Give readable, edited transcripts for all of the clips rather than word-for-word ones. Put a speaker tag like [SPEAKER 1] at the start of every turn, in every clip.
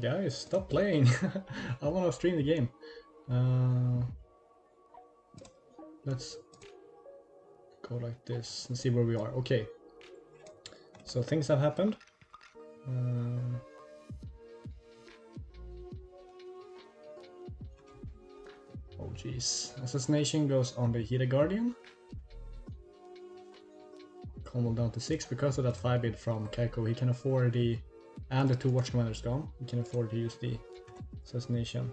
[SPEAKER 1] Guys, stop playing. I want to stream the game. Let's go like this and see where we are. Okay. So things have happened. Oh jeez. Assassination goes on the Hida Guardian. Combo down to 6 because of that 5 bid from Kaiko. He can afford the... and the 2 Watch Commanders gone. He can afford to use the assassination.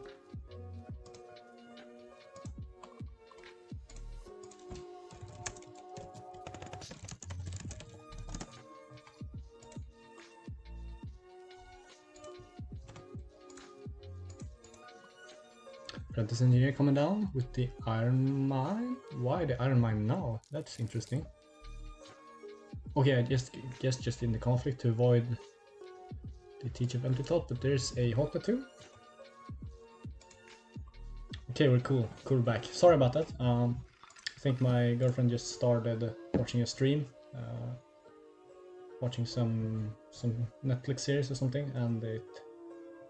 [SPEAKER 1] Apprentice Engineer coming down with the Iron Mine. Why the Iron Mine now? That's interesting. Okay, I guess just in the conflict to avoid the Teach of Empty Thought, but there's a Hawk Tattoo. Okay, we're cool. Cool back. Sorry about that. I think my girlfriend just started watching a stream, watching some Netflix series or something, and it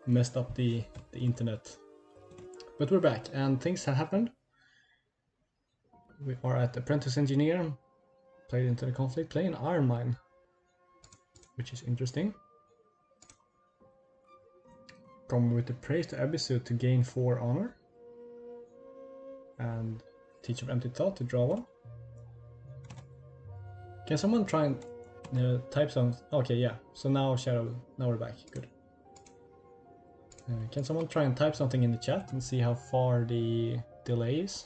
[SPEAKER 1] messed up the internet. But we're back, and things have happened. We are at Apprentice Engineer, played into the conflict, playing Iron Mine, which is interesting. Come with the praise to Abyssal to gain 4 honor, and Teach of Empty Thought to draw 1. Can someone try and type some? Okay, yeah. So now Shadow, now we're back. Good. Can someone try and type something in the chat and see how far the delay is?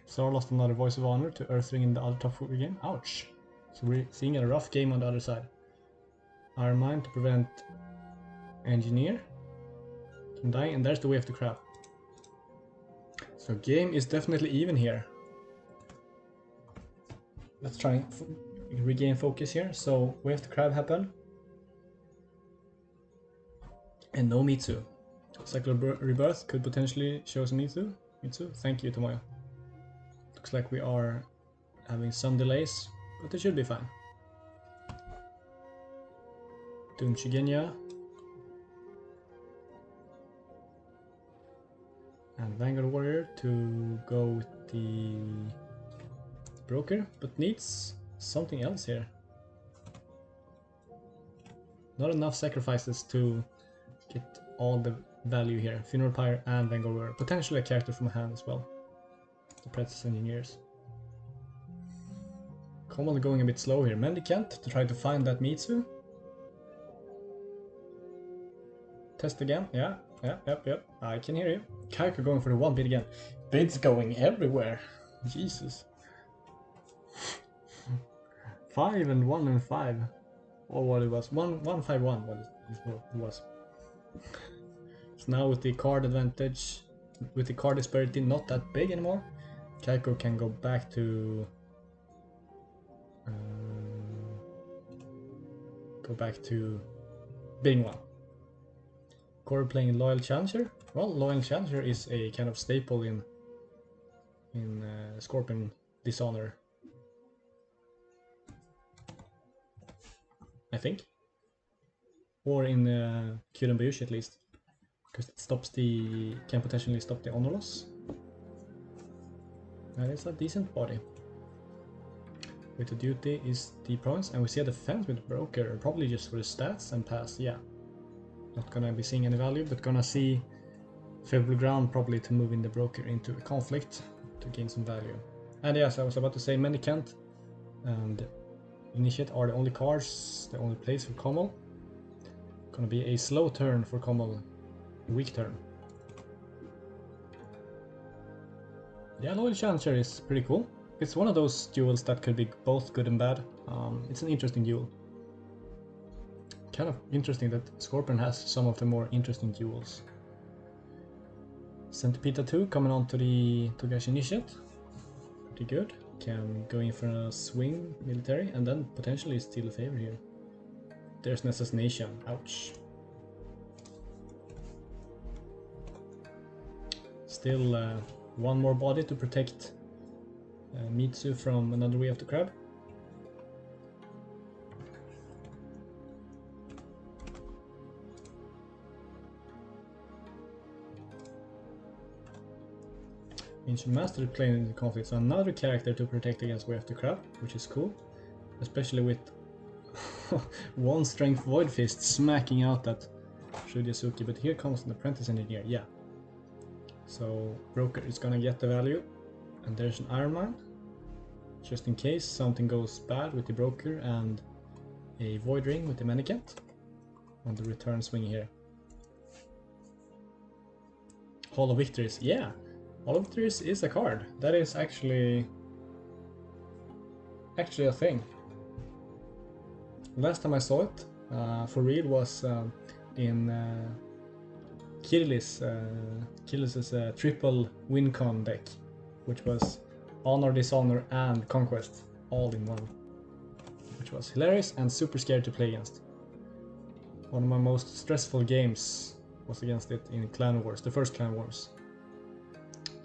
[SPEAKER 1] Sar lost another Voice of Honor to Earthring in the other top 4 game. Ouch. So we're seeing a rough game on the other side. Iron Mine to prevent Engineer from dying, and there's the Way of the Crab. So game is definitely even here. Let's try and regain focus here. So Way of the Crab happened. And no Mitsu. Cycle of Rebirth could potentially show some Mitsu. Thank you, Tomoyo. Looks like we are having some delays, but it should be fine. Doom Shigenya. And Vanguard Warrior to go with the Broker, but needs something else here. Not enough sacrifices to get all the value here. Funeral Pyre and Vanguard Warrior. Potentially a character from hand as well. The Apprentice Engineers. Common going a bit slow here. Mendicant to try to find that Mitsu. Test again. Yeah. I can hear you. Kaiko going for the 1 bid again. Bids going everywhere. Jesus. 5 and 1 and 5. Or what it was. 151 what it was. So now with the card advantage, with the card disparity not that big anymore, Kaiko can go back to bidding 1. Core playing Loyal Challenger. Well, Loyal Challenger is a kind of staple in Scorpion Dishonor, I think, or in Kyuden Bayushi at least, because it can potentially stop the honor loss. And it's a decent body. With the duty is the province, and we see a defense with Broker, probably just for the stats and pass. Yeah, not gonna be seeing any value, but gonna see favorable ground probably to move in the Broker into a conflict to gain some value. And yes, I was about to say Mendicant and Initiate are the only cards, the only plays for Komal. Gonna be a slow turn for Komal, a weak turn. Yeah, Loyal Challenger is pretty cool. It's one of those duels that could be both good and bad. It's an interesting duel. Kind of interesting that Scorpion has some of the more interesting duels. Centipede 2 coming on to the Togashi Initiate. Pretty good. Can go in for a swing military and then potentially steal a favor here. There's an assassination. Ouch. Still one more body to protect Mitsu from Another Way of the Crab. Ancient Master playing in the conflict, so another character to protect against Way of the Crab, which is cool. Especially with one strength Void Fist smacking out that Shudyasuki, but here comes an Apprentice Engineer, yeah. So Broker is gonna get the value, and there's an Iron Mine, just in case something goes bad with the Broker, and a Void Ring with the Mendicant on the return swing here. Hall of Victories, yeah! Hall of Victories is a card. That is actually a thing. Last time I saw it, for real, was in Kirill's triple win-con deck, which was Honor, Dishonor, and Conquest all in one, which was hilarious and super scary to play against. One of my most stressful games was against it in Clan Wars, the first Clan Wars.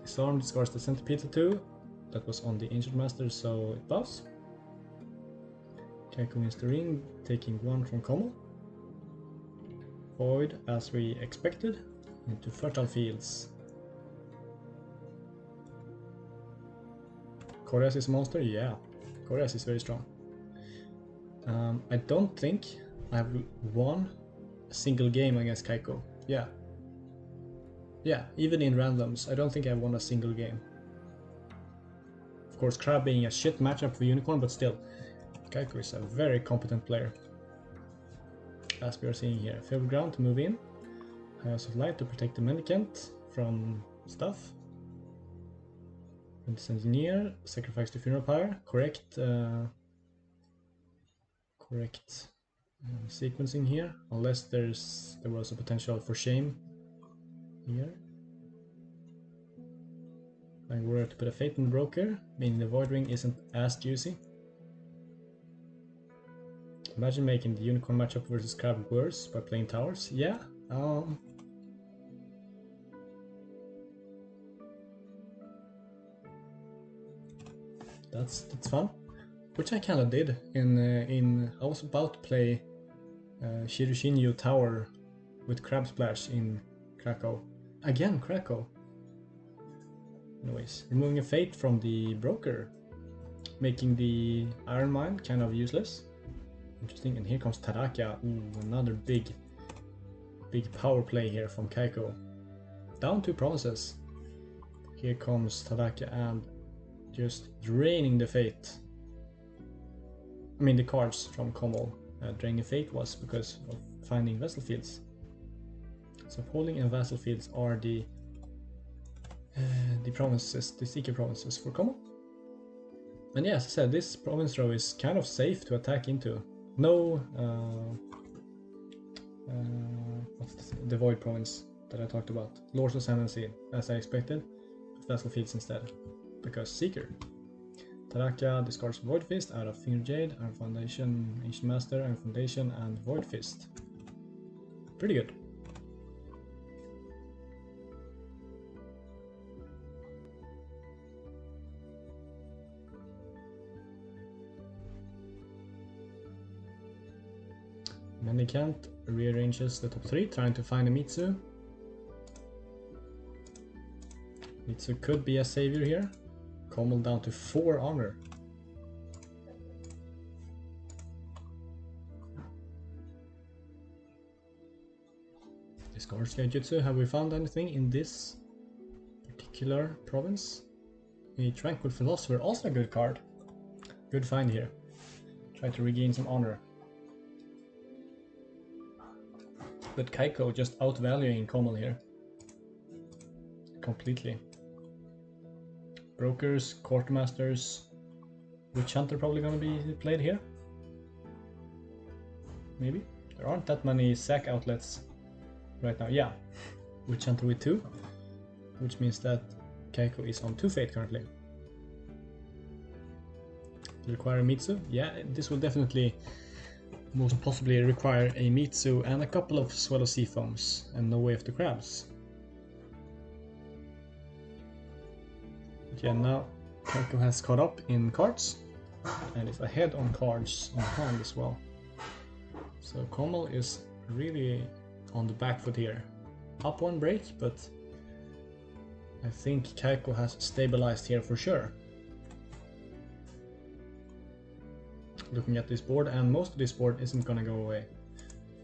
[SPEAKER 1] Disarm discards the Centipede 2, that was on the Ancient Master, so it buffs. Kaiko wins the ring, taking 1 from Kommel. Void, as we expected, into Fertile Fields. Koreas is a monster? Yeah, Koreas is very strong. I don't think I've won a single game against Kaiko. Yeah, even in randoms, I don't think I've won a single game. Of course, Crab being a shit matchup for Unicorn, but still, Kaiko is a very competent player. As we are seeing here, Favorite Ground to move in, House of Light to protect the Mendicant from stuff. Apprentice Engineer, sacrifice the Funeral Pyre, correct sequencing here, unless there was a potential for shame here. I were to put a Fate in the Broker, meaning the Void Ring isn't as juicy. Imagine making the Unicorn matchup versus Crab worse by playing towers. Yeah, that's fun. Which I kinda did in I was about to play Shirushinyu Tower with Crab Splash in Krakow. Again, Krakow. Anyways, removing a Fate from the Broker, making the Iron Mine kind of useless. Interesting, and here comes Tarakia. Ooh, another big power play here from Kaiko. Down 2 provinces. Here comes Tarakia and just draining the Fate. I mean the cards from Kommel. Draining Fate was because of finding Vessel Fields. So Holding and Vessel Fields are the provinces, the secret provinces for Kommel. And yeah, as I said, this province row is kind of safe to attack into. No, what's the Void province that I talked about? Lords of Ascendancy, as I expected, Vessel Fields instead, because Seeker. Tarakia discards Void Fist out of Finger Jade, Iron Foundation, Ancient Master, Iron Foundation, and Void Fist. Pretty good. Mendicant rearranges the top 3, trying to find a Mitsu. Mitsu could be a savior here. Kommel down to 4 honor. Discards Gaijutsu. Have we found anything in this particular province? A Tranquil Philosopher, also a good card. Good find here. Try to regain some honor. But Kaiko just outvaluing Kommel here. Completely. Brokers, Quartermasters, Witch Hunter probably gonna be played here. Maybe? There aren't that many sack outlets right now. Yeah, Witch Hunter with 2, which means that Kaiko is on 2 Fate currently. Require a Mitsu? Yeah, this will definitely most possibly require a Mitsu and a couple of Swallow Sea Foams and no Way of the Crabs. But yeah, now Kaiko has caught up in cards and is ahead on cards on hand as well. So Komal is really on the back foot here. Up one break, but I think Kaiko has stabilized here for sure. Looking at this board, and most of this board isn't gonna go away.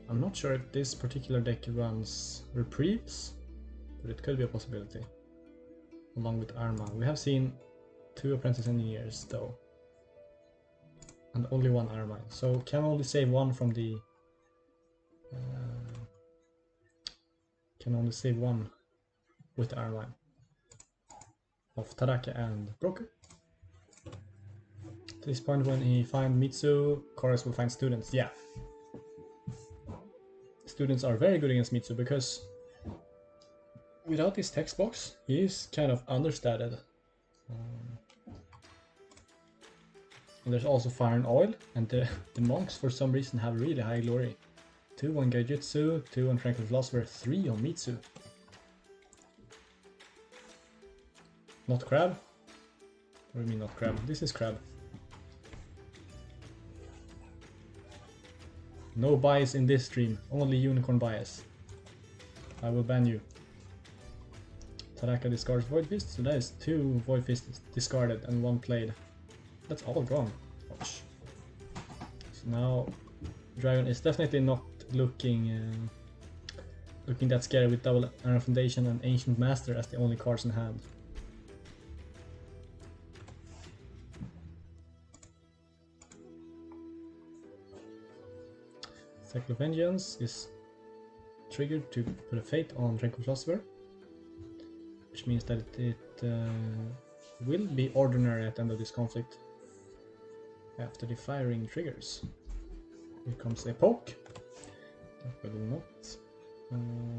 [SPEAKER 1] I'm not sure if this particular deck runs reprieves, but it could be a possibility. Along with Arma. We have seen 2 Apprentice Engineers though. And only 1 Arma. So can only save 1 from the... can only save 1 with the Arma. Of Tadaka and Broker. At this point when he finds Mitsu, Chorus will find students. Yeah. Students are very good against Mitsu because without this text box, he is kind of understated. And there's also Fire and Oil, and the monks for some reason have really high glory. 2 on Gaijutsu, 2 on Tranquil Philosopher, 3 on Mitsu. Not Crab? What do you mean not Crab? This is Crab. No bias in this stream, only unicorn bias. I will ban you. Tadaka discards Void Fist, so that is 2 Void Fists discarded and 1 played. That's all gone. Ouch. So now Dragon is definitely not looking that scary with Double Iron Foundation and Ancient Master as the only cards in hand. Cycle of Vengeance is triggered to put a fate on Tranquil Philosopher, which means that it will be ordinary at the end of this conflict. After the firing triggers. Here comes a poke. That will not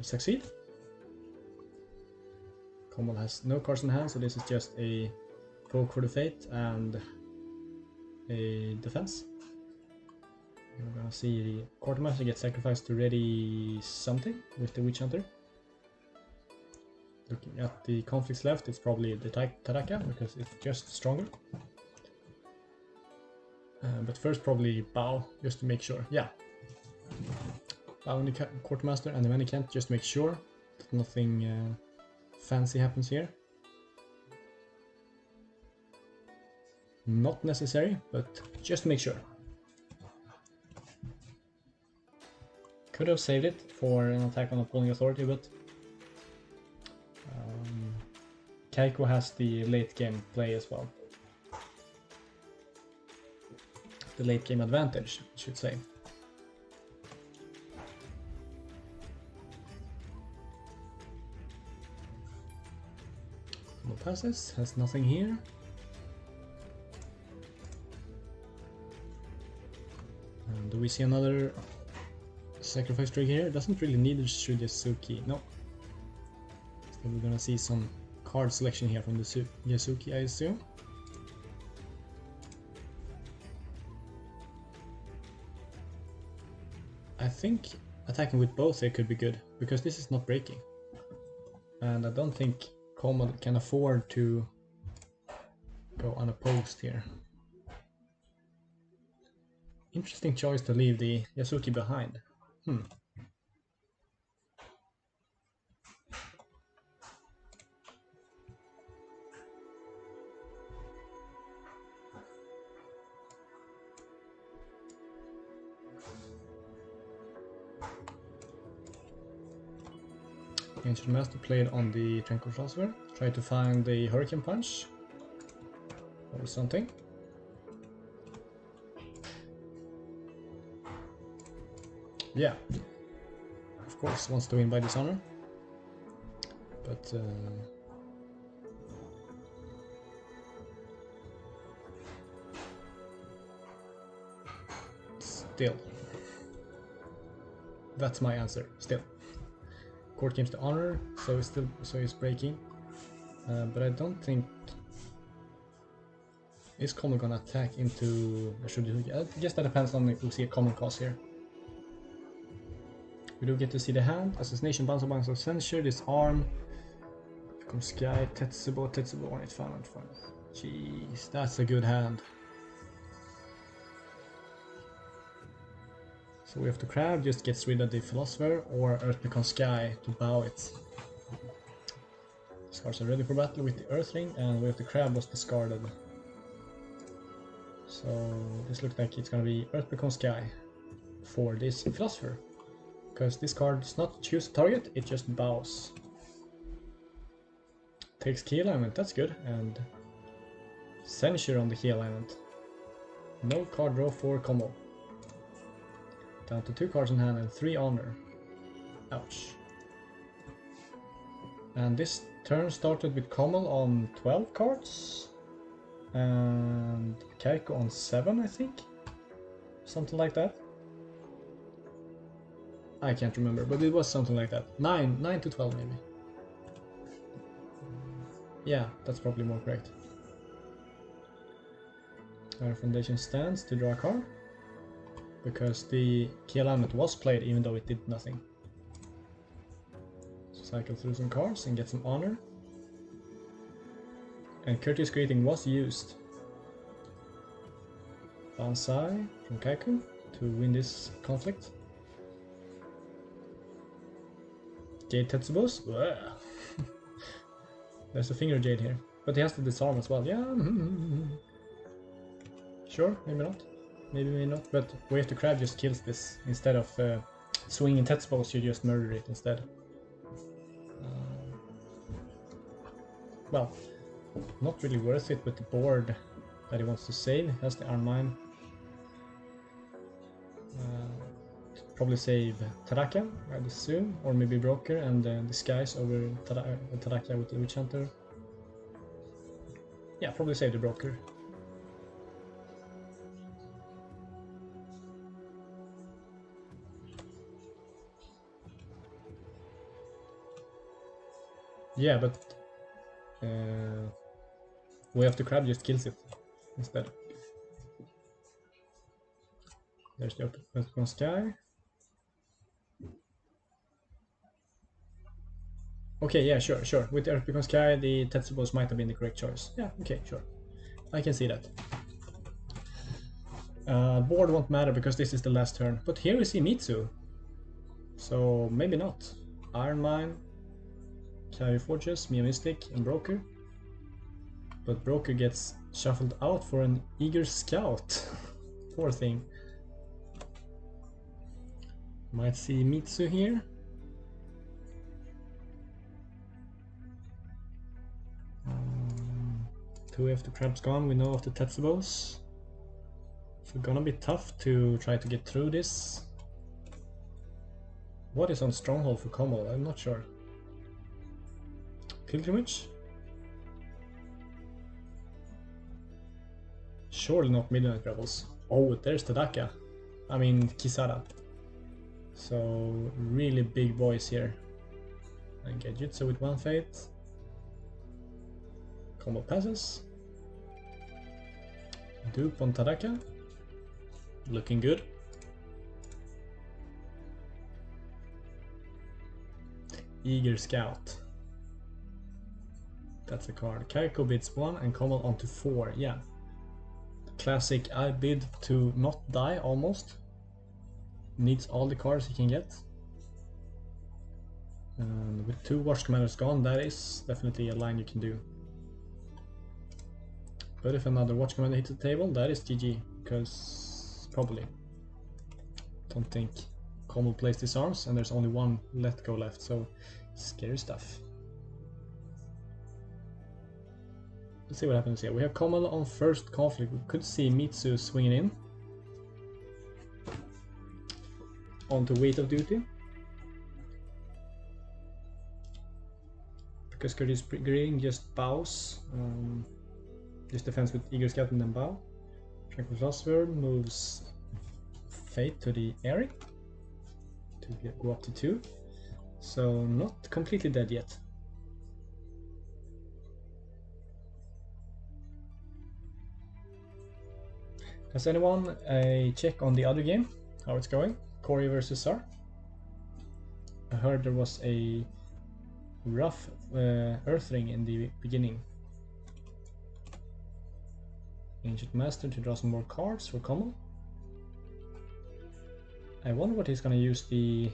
[SPEAKER 1] succeed. Komal has no cards in hand, so this is just a poke for the fate and a defense. We're gonna see the Quartermaster get sacrificed to ready something with the Witch Hunter. Looking at the conflicts left, it's probably the Tadaka because it's just stronger. But first probably bow, just to make sure. Yeah. Bow in the Quartermaster and the Manicant, just to make sure that nothing fancy happens here. Not necessary, but just to make sure. Could have saved it for an attack on Upholding Authority, but Kaiko has the late game play as well. The late game advantage, I should say. No passes, has nothing here. And do we see another sacrifice trigger here? Doesn't really need a Yasuki, no. So we're gonna see some card selection here from the Yasuki, I assume. I think attacking with both here could be good, because this is not breaking. And I don't think Komal can afford to go unopposed here. Interesting choice to leave the Yasuki behind. Ancient Master played on the Tranquil Philosopher. Tried to find the Hurricane Punch or something. Yeah, of course, wants to win by dishonor, but still, that's my answer. Still, court games to honor, so it's breaking, but I don't think is Komal gonna attack into. I guess that depends on if we see a common cause here. We do get to see the hand, Assassination, Bounce of Censure, Disarm, Become Sky, Tetsubo, Ornate Found. Jeez, that's a good hand. So we have to crab, just gets rid of the philosopher, or Earth becomes sky to bow it. These cards are ready for battle with the Earth ring, and we have the crab was discarded. So this looks like it's gonna be Earth becomes sky for this philosopher. Because this card does not choose a target, it just bows. Takes key alignment, that's good, and censure on the key alignment. No card draw for combo. Down to 2 cards in hand and 3 honor. Ouch. And this turn started with Kommel on 12 cards. And Keiko on 7, I think. Something like that. I can't remember, but it was something like that. 9 to 12 maybe. Yeah, that's probably more correct. Our foundation stands to draw a card. Because the key alignment was played even though it did nothing. So cycle through some cards and get some honor. And Courteous Greeting was used. Banzai from Kaiku to win this conflict. Jade Tetsubos? There's a finger jade here. But he has to disarm as well. Yeah. Sure, maybe not. Maybe not. But we have to crab just kills this. Instead of swinging Tetsubos, you just murder it instead. Well, not really worth it with the board that he wants to save. That's the Iron Mine. Probably save Taraka, I'd assume, or maybe Broker and disguise over Taraka with the Witch Hunter. Yeah, probably save the Broker. Yeah, but we have to crab just kills it instead. There's the open sky. Okay, yeah, sure. With the Earth becomes sky, the Tetsubos might have been the correct choice. Yeah, okay, sure. I can see that. Board won't matter because this is the last turn. But here we see Mitsu. So maybe not. Iron Mine, Carry Fortress, Mia Mystic, and Broker. But Broker gets shuffled out for an Eager Scout. Poor thing. Might see Mitsu here. Two of the crabs gone, we know of the Tetsubos. So gonna be tough to try to get through this. What is on Stronghold for Kommel? I'm not sure. Pilgrimage? Surely not Midnight Rebels. Oh, there's Tadaka. I mean Kisara. So really big boys here. And get Jutsu with 1 fate. Combo passes. Dupe on Tadaka. Looking good. Eager Scout. That's a card. Kaiko bids 1 and Kommel onto 4. Yeah. Classic I bid to not die almost. Needs all the cards he can get. And with 2 Watch Commanders gone, that is definitely a line you can do. But if another Watch Commander hits the table, that is GG, because probably. Don't think Kommel plays disarms, and there's only 1 let go left, so scary stuff. Let's see what happens here. We have Kommel on first conflict. We could see Mitsu swinging in. Onto Weight of Duty. Because Courteous Greeting just bows. Just defends with Eager Scout and then bow. Tranquil Philosopher moves Fate to the area to go up to 2. So not completely dead yet. Has anyone a check on the other game? How it's going? Corey versus Sar. I heard there was a rough Earth ring in the beginning. Ancient Master to draw some more cards for common. I wonder what he's gonna use the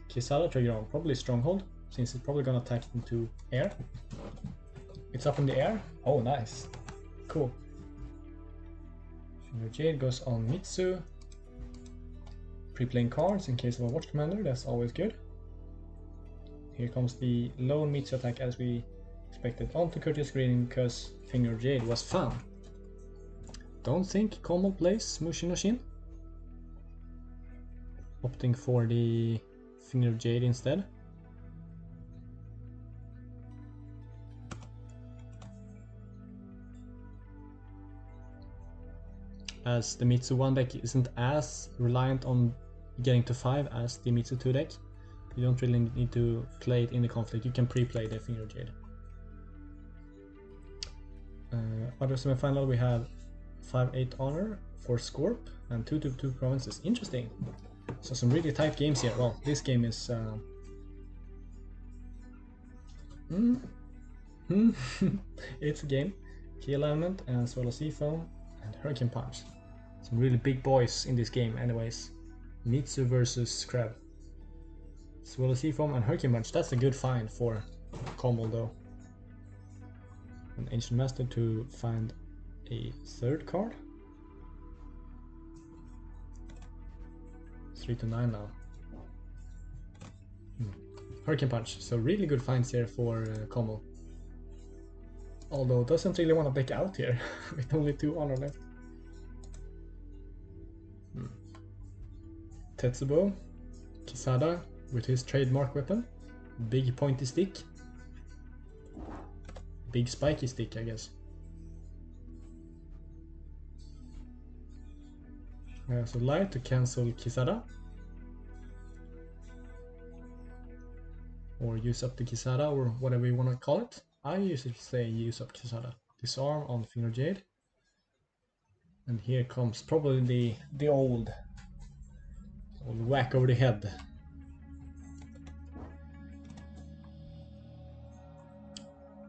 [SPEAKER 1] Kisada trigger on. Probably Stronghold, since it's probably gonna attack into air. It's up in the air. Oh, nice. Cool. Finger Jade goes on Mitsu. Pre-playing cards in case of a Watch Commander, that's always good. Here comes the lone Mitsu attack as we expected. Onto Courteous Greeting because Finger Jade was fun. Don't think Como plays Mushinoshin. Opting for the Finger Jade instead. As the Mitsu 1 deck isn't as reliant on getting to 5 as the Mitsu 2 deck, you don't really need to play it in the conflict, you can pre-play the Finger Jade. Other semi-final we have 5-8 Honor for Scorp and 2-2 Provinces. Interesting. So some really tight games here. Well, this game is it's a game. Key Alignment and Swallow Sea Foam and Hurricane Punch. Some really big boys in this game anyways. Mitsu versus Crab. Swallow Sea Foam and Hurricane Punch. That's a good find for Combo though. An Ancient Master to find a third card. 3-9 now. Hurricane Punch. So really good finds here for Combo. Although doesn't really want to back out here with only 2 honor left. Tetsubo, Kisada with his trademark weapon, big pointy stick, big spiky stick I guess. So light to cancel Kisada, or use up the Kisada or whatever you want to call it. I usually say use up Kisada. Disarm on Finger Jade. And here comes probably the old whack over the head.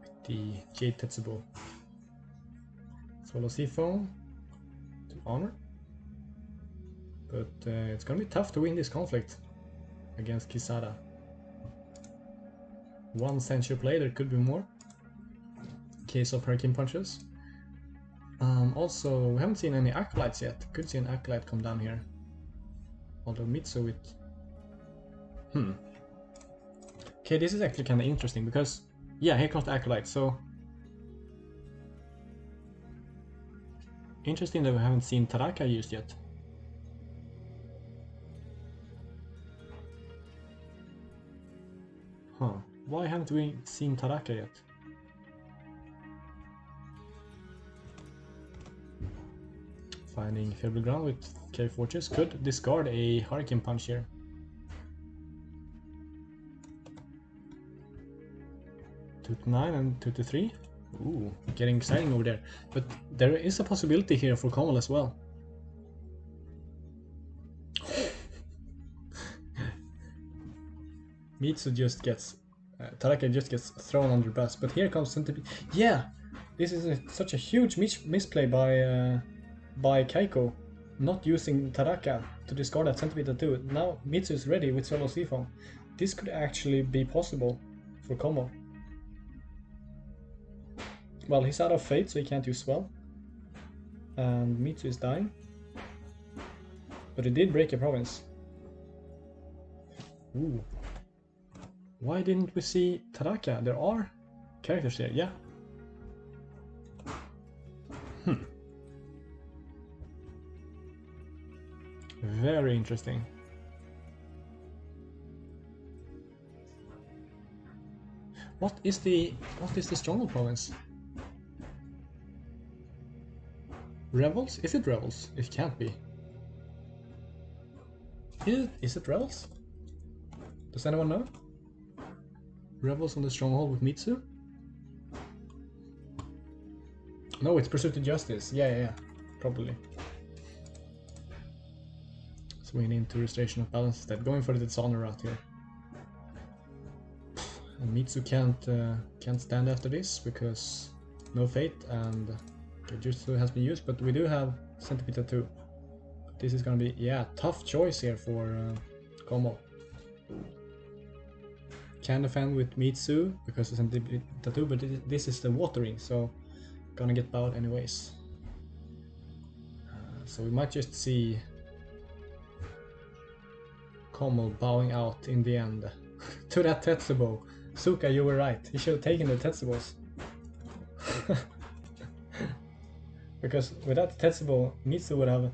[SPEAKER 1] With the Jade Tetsubo. Swallow Sea Foam to honor. But it's gonna be tough to win this conflict against Kisada. 1 century play, there could be more. Case of Hurricane Punches. Also, we haven't seen any Acolytes yet. Could see an Acolyte come down here. Although Mitsu with... Okay, this is actually kind of interesting because... Yeah, here comes the Acolyte, so... Interesting that we haven't seen Taraka used yet. Why haven't we seen Taraka yet? Finding Favorable Ground with Cave Fortress. Could discard a Hurricane Punch here. Two to 9 and 2 to 3. Ooh, getting exciting over there. But there is a possibility here for Komal as well. Mitsu just gets... Taraka just gets thrown under the bus. But here comes Centipede. Yeah! This is such a huge misplay by Kaiko. Not using Taraka to discard that Centipede too. Now Mitsu is ready with Swallow Sea Foam. This could actually be possible for Como. Well, he's out of Fate, so he can't use Swell. And Mitsu is dying. But he did break a province. Ooh. Why didn't we see Taraka? There are characters here, yeah. Very interesting. What is the Stronghold province? Rebels? Is it Rebels? It can't be. Is it Rebels? Does anyone know? Rebels on the Stronghold with Mitsu? No, it's Pursuit to Justice. Yeah, probably. Swinging into Restoration of Balance instead. Going for the Dishonor route here. And Mitsu can't stand after this because no fate, and Jutsu has been used, but we do have Centipede Tattoo. This is gonna be, yeah, tough choice here for Como. Can defend with Mitsu because it's Centipede Tattoo, but this is the watering, so gonna get bowed anyways. So we might just see Como bowing out in the end to that Tetsubo. Suka, you were right. He should have taken the Tetsubos. Because without Tetsubo, Mitsu would have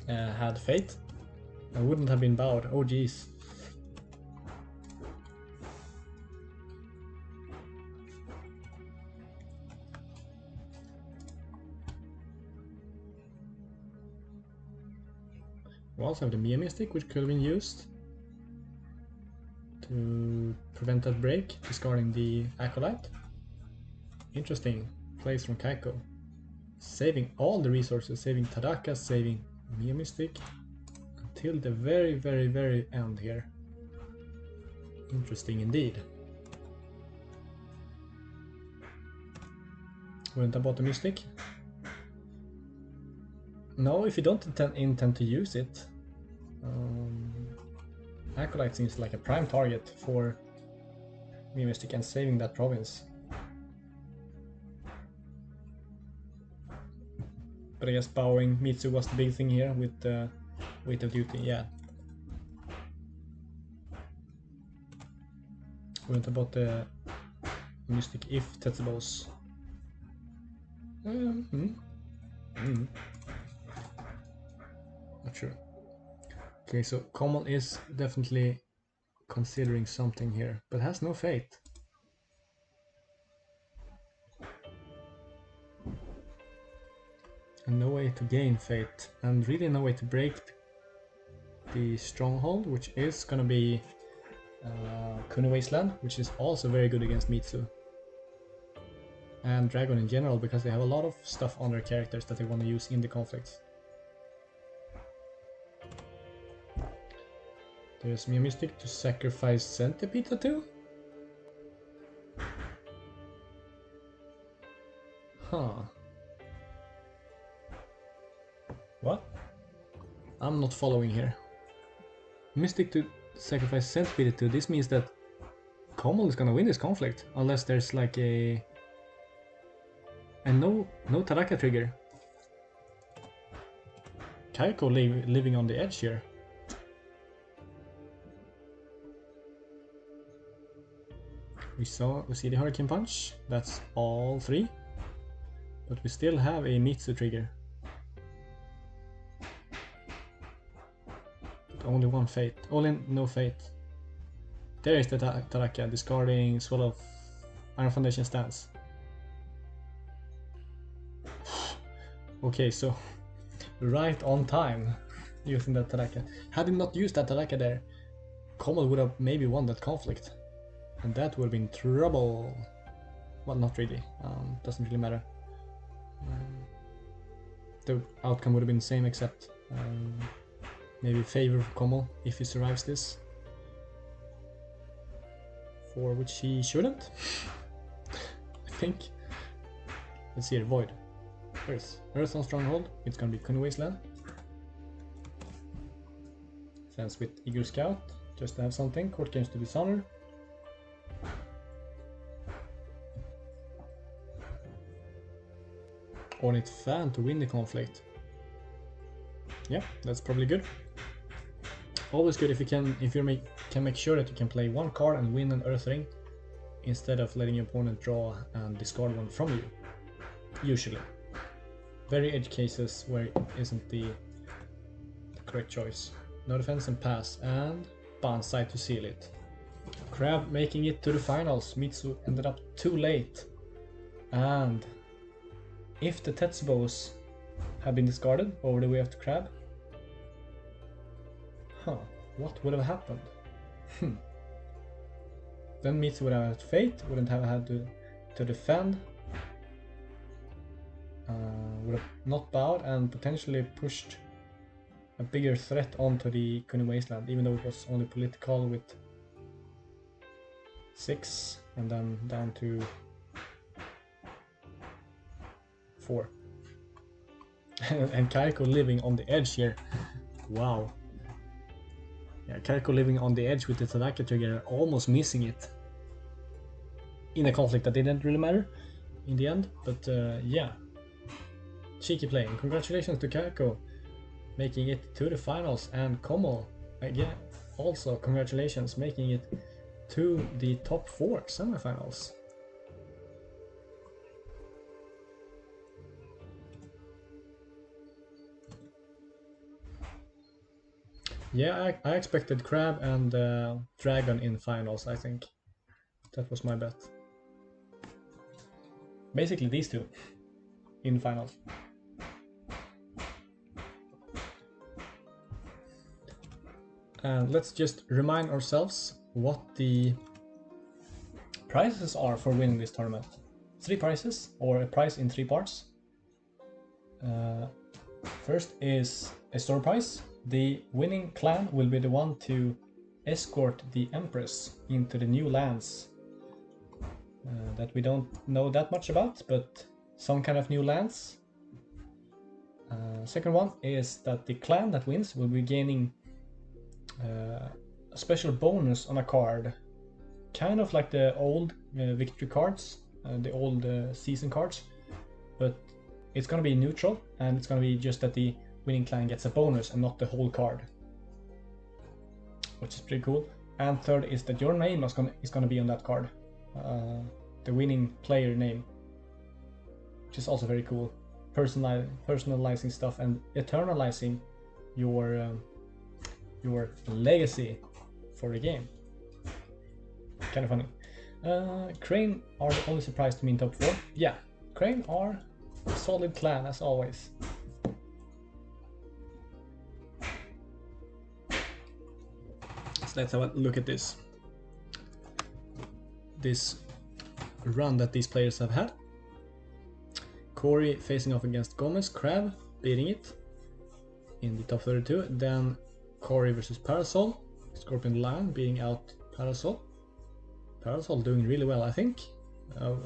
[SPEAKER 1] had fate and wouldn't have been bowed. Oh jeez. We also have the Mia Mystic, which could have been used to prevent that break, discarding the Acolyte. Interesting plays from Kaiko. Saving all the resources, saving Tadaka, saving Mia Mystic, until the very end here. Interesting indeed. Wouldn't have bought the Mystic. No, if you don't intend to use it, Acolyte seems like a prime target for Mia Mystic and saving that province. But I guess bowing Mitsu was the big thing here with the weight of duty, yeah. Wouldn't have bought the Mystic if Tetsubos. Not sure. Okay, so Common is definitely considering something here, but has no fate. And no way to gain fate, and really no way to break the stronghold, which is gonna be Kuni Wasteland, which is also very good against Mitsu. And Dragon in general, because they have a lot of stuff on their characters that they want to use in the conflicts. There's Mia Mystic to sacrifice Centipede Tattoo? Huh. What? I'm not following here. Mystic to sacrifice Centipede Tattoo, this means that Komal is gonna win this conflict, unless there's like a... And no Taraka trigger. Kaiko living on the edge here. We see the Hurricane Punch. That's all three. But we still have a Mitsu trigger. But only one fate. Only no fate. There is the Taraka discarding Swallow Iron Foundation stance. Okay, so right on time using that Taraka. Had he not used that Taraka there, Komal would have maybe won that conflict. And that would have been trouble. Well, not really. Doesn't really matter. The outcome would have been the same, except maybe favor for Komal if he survives this. For which he shouldn't. I think. Let's see here. Void. Earth. Earth on Stronghold. It's gonna be Kuni Wasteland. Sends with Eagle Scout. Just to have something. Court Games to Dishonor. Ornate Fan to win the conflict. Yeah, that's probably good. Always good if you can make sure that you can play one card and win an Earth Ring instead of letting your opponent draw and discard one from you. Usually. Very edge cases where it isn't the correct choice. No defense and pass, and Banzai to seal it. Crab making it to the finals. Mitsu ended up too late. And if the Tetsubos had been discarded over the way of the Crab, what would have happened? Then Mitsu would have had fate, wouldn't have had to defend, would have not bowed and potentially pushed a bigger threat onto the Kuni Wasteland, even though it was only political with 6 and then down to 4. And Kaiko living on the edge here. Wow. Yeah, Kaiko living on the edge with the Tanaka trigger, almost missing it. In a conflict that didn't really matter in the end, but yeah. Cheeky playing. Congratulations to Kaiko making it to the finals, and Komal again also congratulations making it to the top 4 semifinals. Yeah, I expected Crab and Dragon in finals, I think. That was my bet. Basically these two in finals. And let's just remind ourselves what the prizes are for winning this tournament. 3 prizes, or a prize in 3 parts. First is a store prize. The winning clan will be the one to escort the Empress into the new lands that we don't know that much about, but some kind of new lands. Second one is that the clan that wins will be gaining a special bonus on a card, kind of like the old victory cards, the old season cards, but it's gonna be neutral, and it's gonna be just that the winning clan gets a bonus and not the whole card, which is pretty cool. And third is that your name is gonna be on that card, the winning player name, which is also very cool. Personalizing stuff and eternalizing your legacy for the game. Kind of funny. Crane are the only surprise to me in top 4. Yeah, Crane are a solid clan as always. So let's have a look at this run that these players have had. Corey facing off against Gomez, Crab beating it in the top 32. Then Corey versus Parasol, Scorpion Lion beating out Parasol. Parasol doing really well, I think. Kind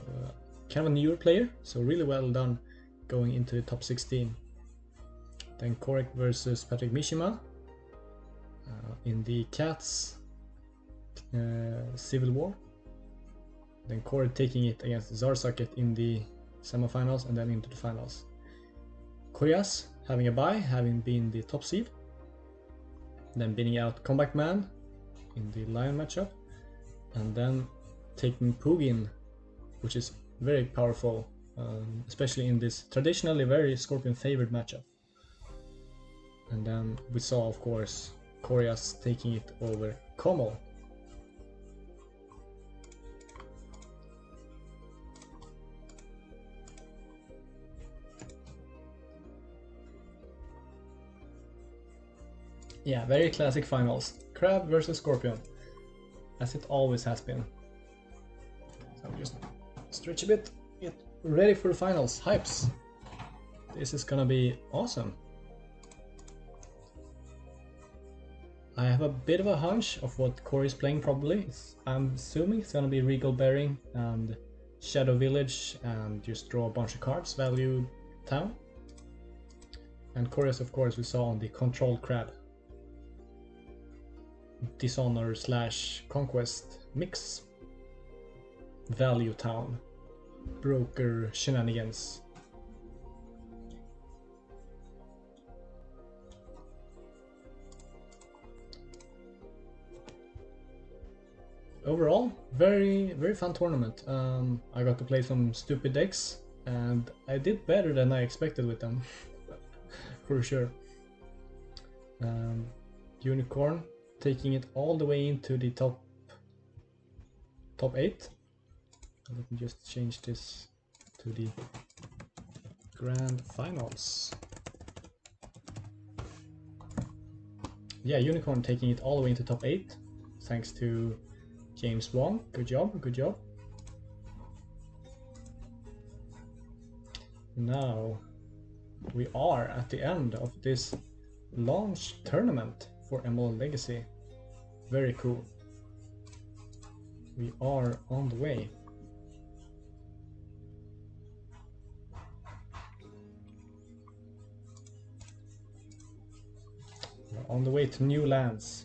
[SPEAKER 1] of a newer player, so really well done going into the top 16. Then Korek versus Patrick Mishima in the Cats Civil War. Then Korek taking it against Zarsaket in the semifinals and then into the finals. Koryas having a bye, having been the top seed. Then beating out Comeback Man in the Lion matchup. And then taking Pugin, which is very powerful, especially in this traditionally very Scorpion favored matchup. And then we saw, of course, Koryas taking it over Komal. Yeah, very classic finals. Crab versus Scorpion, as it always has been. So just stretch a bit, get ready for the finals. Hypes! This is gonna be awesome. I have a bit of a hunch of what Corey's playing probably. I'm assuming it's gonna be Regal Bearing and Shadow Village and just draw a bunch of cards, value town. And Corey's, of course, we saw on the Control Crab. Dishonor / Conquest mix. Value town. Broker shenanigans. Overall, very fun tournament. I got to play some stupid decks and I did better than I expected with them. For sure. Unicorn taking it all the way into the top 8. Let me just change this to the grand finals. Yeah, Unicorn taking it all the way into top 8, thanks to James Wong. Good job, good job. Now we are at the end of this launch tournament for Emerald Legacy. Very cool. We are on the way. On the way to new lands.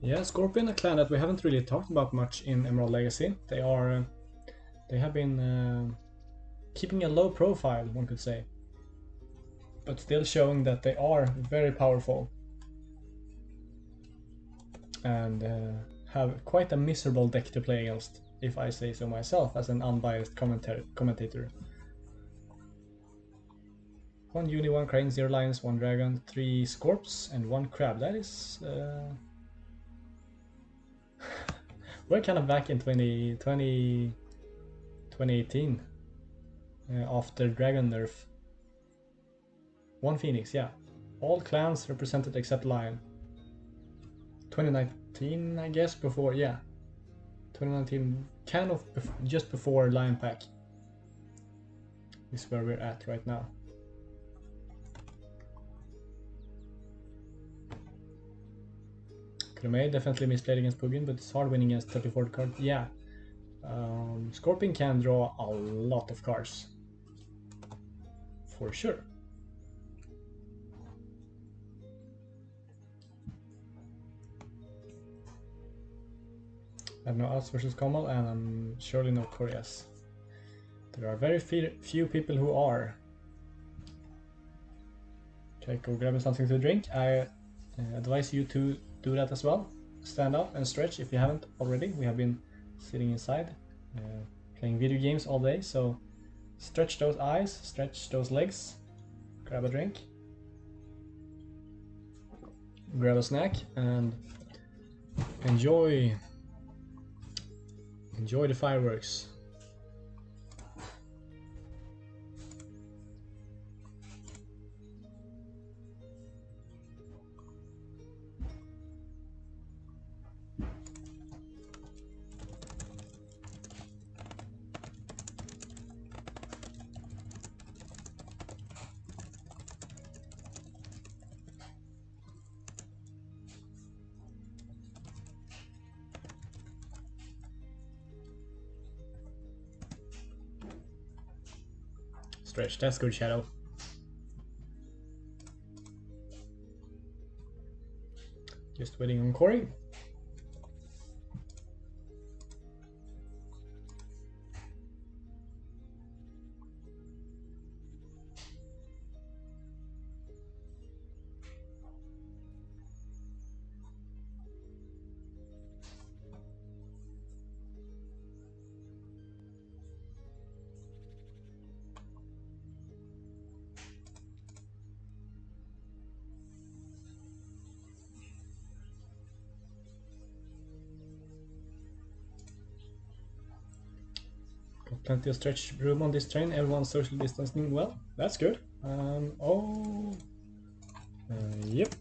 [SPEAKER 1] Yeah, Scorpion, a clan that we haven't really talked about much in Emerald Legacy. They have been keeping a low profile, one could say, but still showing that they are very powerful and have quite a miserable deck to play against, if I say so myself, as an unbiased commentator. 1 Uni, 1 Crane, 0 Lions, 1 Dragon, 3 Scorps, and 1 Crab. That is... we're kind of back in 2018 after Dragon nerf. 1 Phoenix, yeah. All clans represented except Lion. 2019, I guess, before, yeah. 2019, kind of just before Lion Pack is where we're at right now. Cremade definitely misplayed against Pugin, but it's hard winning against 34 cards. Yeah. Scorpion can draw a lot of cards. For sure. I have no outs versus Kamal, and I'm surely no Koreas. There are very few people who are. Okay, go grab something to drink. I advise you to do that as well. Stand up and stretch if you haven't already. We have been sitting inside, playing video games all day, so stretch those eyes, stretch those legs, grab a drink, grab a snack, and enjoy the fireworks. Stretch, that's good, Shadow. Just waiting on Corey. Got plenty of stretch room on this train. Everyone's social distancing well. That's good. Yep.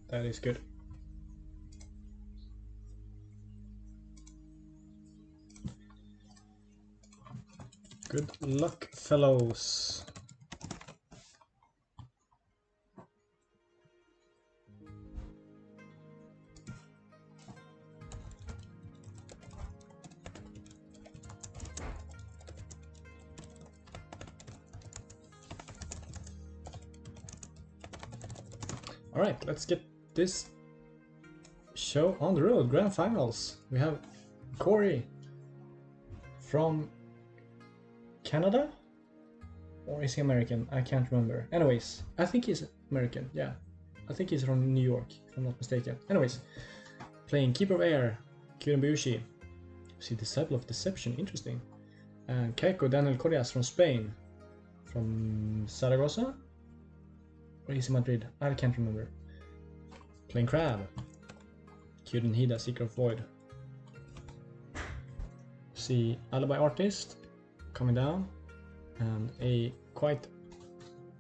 [SPEAKER 1] That is good. Good luck, fellows. Alright, let's get this show on the road. Grand finals. We have Corey from Canada? Or is he American? I can't remember. Anyways, I think he's American, yeah. I think he's from New York, if I'm not mistaken. Anyways, playing Keeper of Air, Kirimbushi. See, Disciple of Deception, interesting. And Keiko Daniel Correas from Spain. From Zaragoza? Or is he Madrid? I can't remember. Playing Crab. Kyuden Hida, Seeker of Void. See, Alibi Artist coming down. And a quite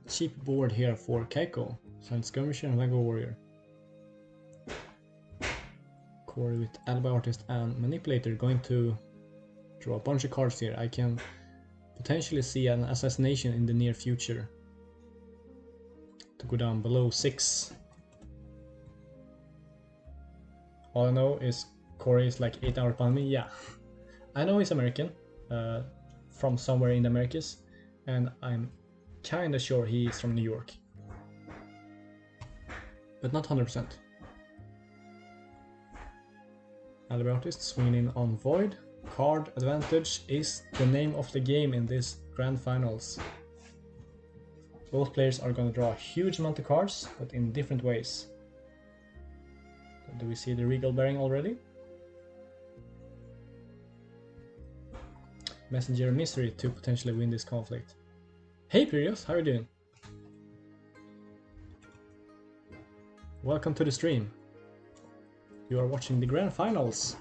[SPEAKER 1] cheap board here for Keiko. Silent Skirmisher and Vanguard Warrior. Corey with Alibi Artist and Manipulator going to draw a bunch of cards here. I can potentially see an assassination in the near future. to go down below 6. All I know is Corey is like 8 hours behind me. Yeah, I know he's American, from somewhere in the Americas, and I'm kinda sure he's from New York, but not 100%. Albertist swinging in on Void. Card advantage is the name of the game in this grand finals. Both players are going to draw a huge amount of cards, but in different ways. Do we see the Regal Bearing already? Messenger Mystery to potentially win this conflict. Hey Prius, how are you doing? Welcome to the stream. You are watching the grand finals.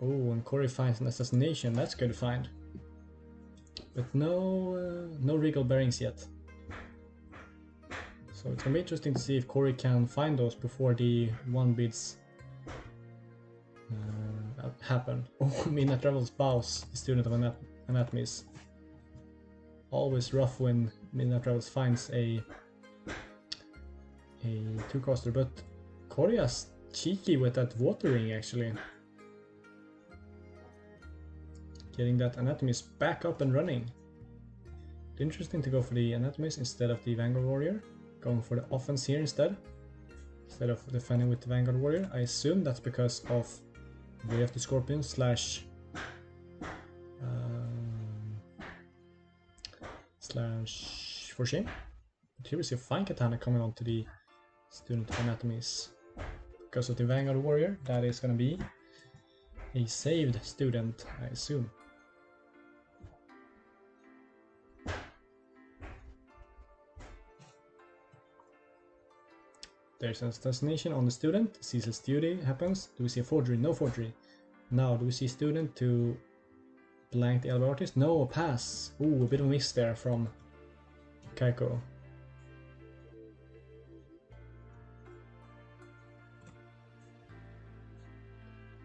[SPEAKER 1] Oh, and Corey finds an assassination. That's good to find. But no Regal Bearings yet. So it's gonna be interesting to see if Corey can find those before the 1 bids happen. Oh, Midnight Rebel's Bows, the student of anatomies. Always rough when Midnight Rebels finds a 2-coster, but Corey is cheeky with that water ring actually. Getting that Anatomist back up and running. Interesting to go for the Anatomist instead of the Vanguard Warrior. Going for the offense here instead of defending with the Vanguard Warrior. I assume that's because of Way of the Scorpion slash for shame. But here we see a fine katana coming onto the student of anatomies. Because of the Vanguard Warrior, that is gonna be a saved student, I assume. There's an assassination on the student. Ceaseless duty happens. Do we see a forgery? No forgery. Now, do we see student to blank the elbow artist? No, a pass. Ooh, a bit of a miss there from Kaiko.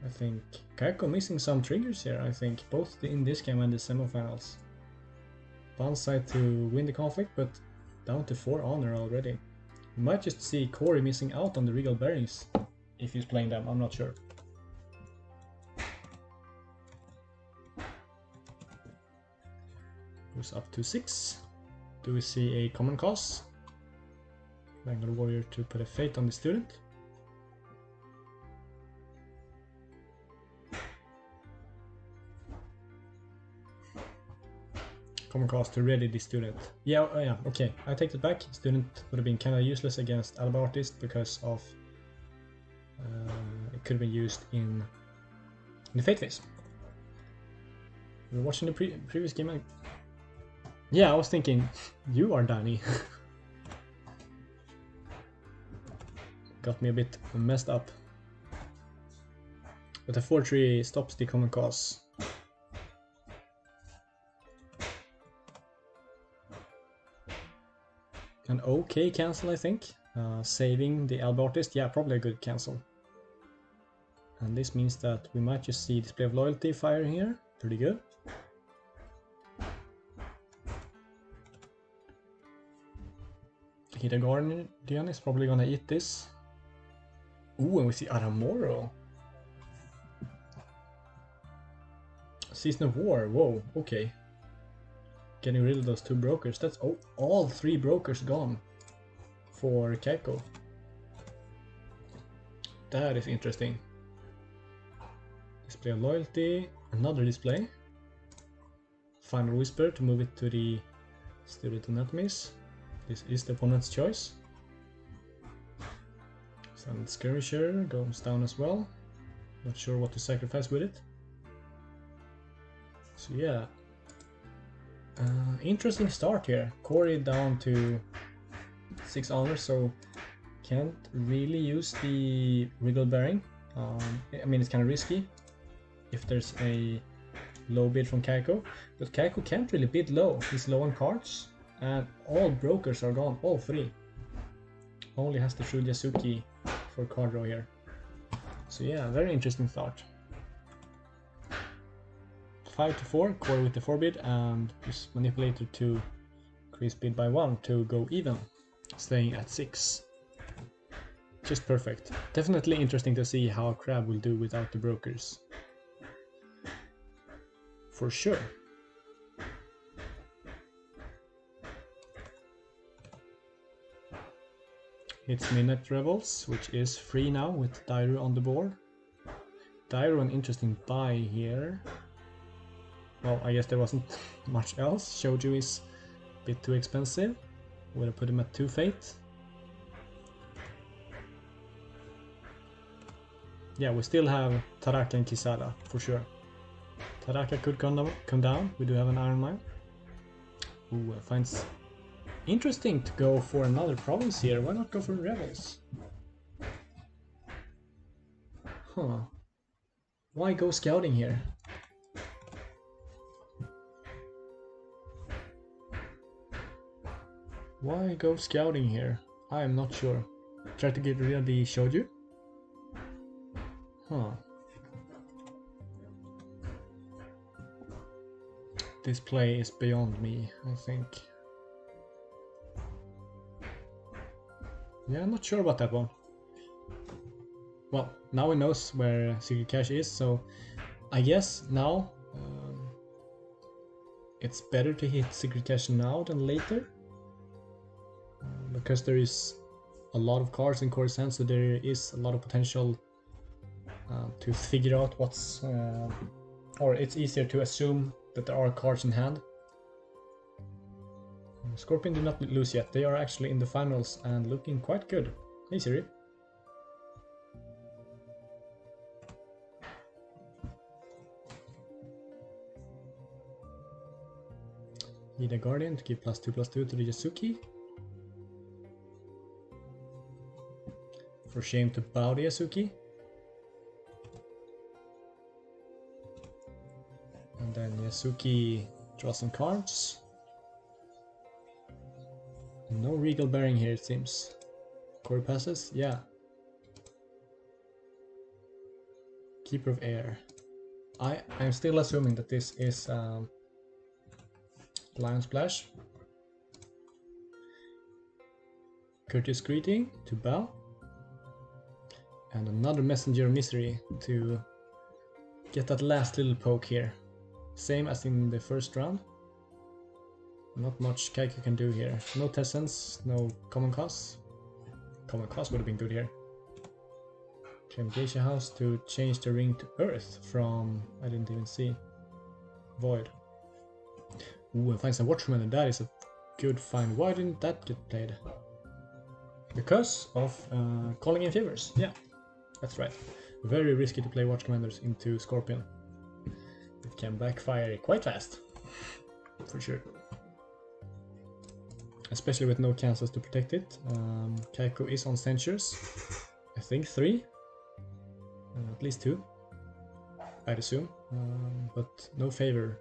[SPEAKER 1] I think Kaiko missing some triggers here, I think, both in this game and the semifinals. One side to win the conflict, but down to 4 honor already. We might just see Corey missing out on the Regal Bearings if he's playing them, I'm not sure. Goes up to 6. Do we see a common cause? Vanguard Warrior to put a fate on the student. Common cause to ready the student. Yeah, okay, I take it back. Student would have been kind of useless against Alba Artist because of it could have been used in the Fate phase. We were watching the previous game. Yeah, I was thinking, you are Danny. Got me a bit messed up. But the 4-3 stops the common cause. An okay cancel, I think. Saving the Alba Artist, yeah, probably a good cancel. And this means that we might just see Display of Loyalty firing here. Pretty good. Hidden Guardian is probably gonna eat this. Ooh, and we see Aramoro. Season of War, whoa, okay. Getting rid of those 2 brokers. That's all 3 brokers gone for Keiko. That is interesting. Display of Loyalty, another display. Final Whisper to move it to the Student Anatomies. This is the opponent's choice. Silent Skirmisher goes down as well. Not sure what to sacrifice with it. So yeah. Interesting start here. Corey down to 6 honors, so can't really use the Regal Bearing. I mean, it's kind of risky if there's a low bid from Kaiko, but Kaiko can't really bid low. He's low on cards, and all brokers are gone, all 3. Only has to shoot Yasuki for card draw here. So yeah, very interesting start. 5 to 4, Corey with the 4 bid, and just Manipulator to Increase speed by 1 to go even, staying at 6. Just perfect. Definitely interesting to see how Crab will do without the brokers. For sure. It's Midnight Rebels, which is free now with Dairu on the board. Dairu an interesting buy here. Well, I guess there wasn't much else. Shouju is a bit too expensive. Would have put him at 2 fate. Yeah, we still have Taraka and Kisada, for sure. Taraka could come down. We do have an Iron Mine. Ooh, finds interesting to go for another province here. Why not go for Rebels? Huh. Why go scouting here? Why go scouting here? I am not sure. Try to get rid of the Shouju? Huh. This play is beyond me, I think. Yeah, I'm not sure about that one. Well, now he knows where Secret Cache is, so I guess now it's better to hit Secret Cache now than later. Because there is a lot of cards in Coruscant, so there is a lot of potential to figure out what's... or it's easier to assume that there are cards in hand. Scorpion did not lose yet. They are actually in the finals and looking quite good. Hey Siri. Need a Guardian to give +2/+2 to the Yasuki. For shame to bow the Yasuki. And then Yasuki draws some cards. No Regal Bearing here, it seems. Core passes? Yeah. Keeper of Air. I'm still assuming that this is Lion Splash. Courteous Greeting to bow. And another Messenger of Misery to get that last little poke here. Same as in the first round. Not much Kaiku can do here. No Tessence, no Common Cause. Common Cause would have been good here. Claim Geisha House to change the ring to Earth from... I didn't even see. Void. Ooh, and finds a Watchman, and that is a good find. Why didn't that get played? Because of calling in favors. Yeah, that's right. Very risky to play Watch Commanders into Scorpion. It can backfire quite fast. For sure. Especially with no cancels to protect it. Kaiko is on censures. I think 3. At least 2. I'd assume. But no favor.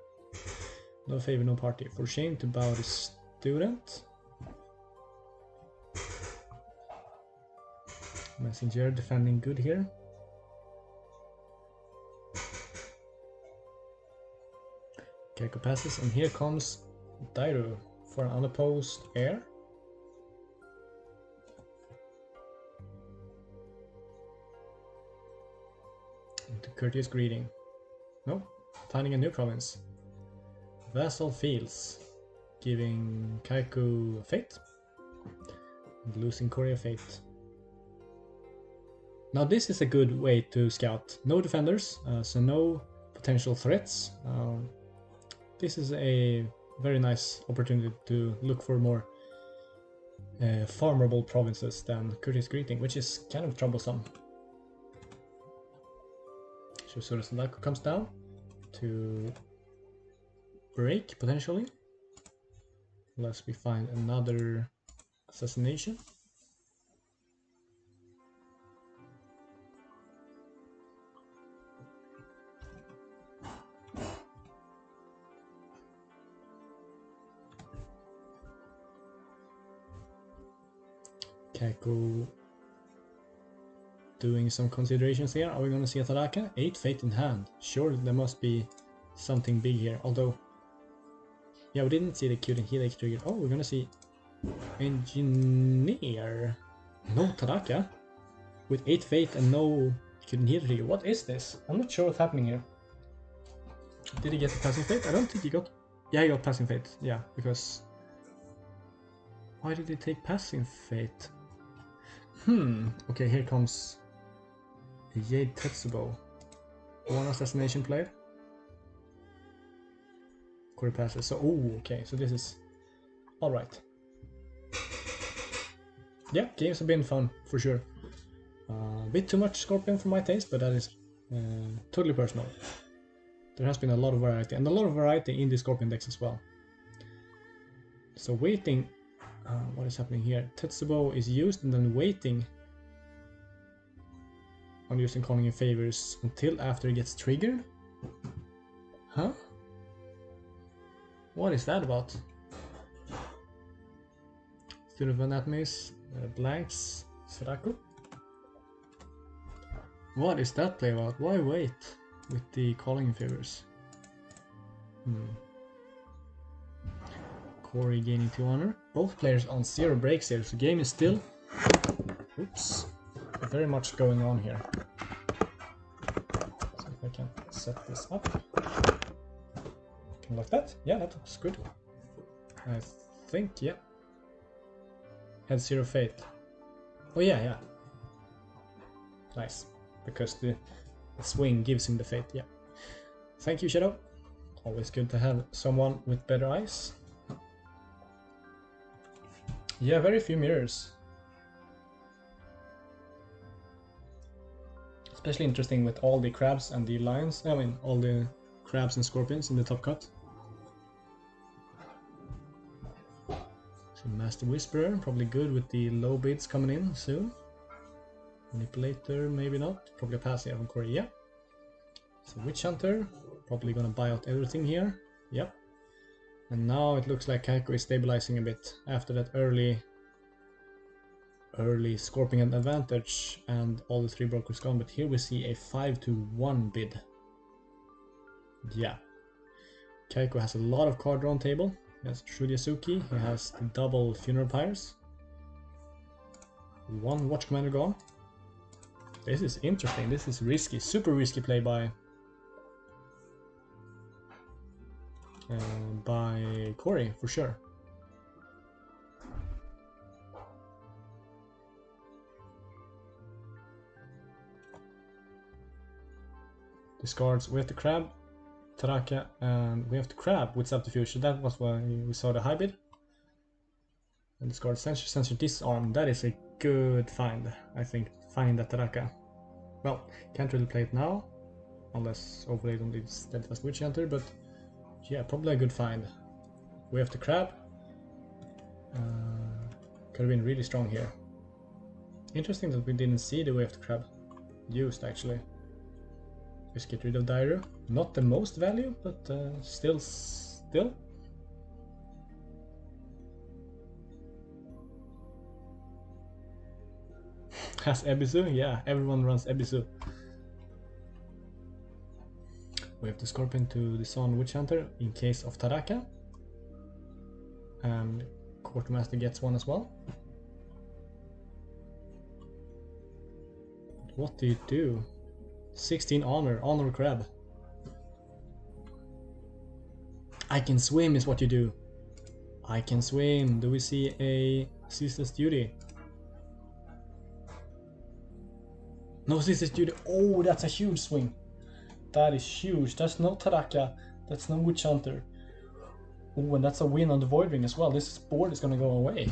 [SPEAKER 1] No favor, no party. For shame to bow the student. Messenger defending good here. Kaiko passes, and here comes Dairu for an unopposed air. Into Courteous Greeting. No, finding a new province. Vassal Fields, giving Kaiko Fate, and losing Korea Fate. Now this is a good way to scout. No defenders, so no potential threats. This is a very nice opportunity to look for more farmable provinces than Courteous Greeting, which is kind of troublesome. Shusura Sadako comes down to break, potentially. Unless we find another assassination. Kaiko doing some considerations here. Are we going to see a Taraka? 8 fate in hand. Sure, there must be something big here. Although, Yeah, we didn't see the cute and heal trigger. Oh, we're gonna see Engineer. No Taraka. With 8 fate and no cute and heal trigger. What is this? I'm not sure what's happening here. Did he get the passing fate? I don't think he got... Yeah, he got passing fate. Yeah, because... Why did he take passing fate? Okay, here comes... Jade Tetsubo. One assassination player. Core passes. So, oh, okay. So this is all right. Yeah, games have been fun for sure. A bit too much Scorpion for my taste, but that is totally personal. There has been a lot of variety, and a lot of variety in the Scorpion decks as well. So waiting. What is happening here? Tetsubo is used and then waiting on using calling in favors until after it gets triggered. Huh? What is that about? Student of Anatomies, blanks, Saraku. What is that play about? Why wait with the calling in favors? Corey gaining 2 honor. Both players on 0 breaks here, so the game is still... Oops. Very much going on here. So if I can set this up. Like that? Yeah, that looks good. I think, yeah. Had 0 fate. Oh yeah. Nice. Because the swing gives him the fate, yeah. Thank you, Shadow. Always good to have someone with better eyes. Yeah, very few mirrors. Especially interesting with all the crabs and the lions. I mean, all the crabs and scorpions in the top cut. So Master Whisperer, probably good with the low bids coming in soon. Manipulator, maybe not. Probably a pass here from Corey, yeah. So Witch Hunter, probably gonna buy out everything here. Yep. And now it looks like Kaiko is stabilizing a bit after that early Scorpion advantage and all the 3 brokers gone. But here we see a 5-1 bid. Yeah. Kaiko has a lot of card draw on table. He has Shuryasuki, he has the double Funeral Pyres. 1 Watch Commander gone. This is interesting, this is risky, super risky play by Corey, for sure. Discards, we have the Crab, Taraka, and we have the Crab with Subterfuge, so that was why we saw the hybrid. And discard Sensor Disarm, that is a good find, I think, finding that Taraka. Well, can't really play it now, unless overlaid on the Steadfast Witch Hunter, but yeah, probably a good find. We have the Crab. Could have been really strong here. Interesting that we didn't see the Way of the Crab used, actually. Just get rid of Dairo. Not the most value, but still. Has Ebisu? Yeah, everyone runs Ebisu. We have the Scorpion to the Sun Witch Hunter in case of Taraka. And Quartermaster gets one as well. What do you do? 16 honor crab. I can swim is what you do. I can swim. Do we see a Ceaseless Duty? No Ceaseless Duty. Oh, that's a huge swing. That is huge. That's no Taraka. That's no Witch Hunter. Oh, and that's a win on the Void Ring as well. This board is gonna go away.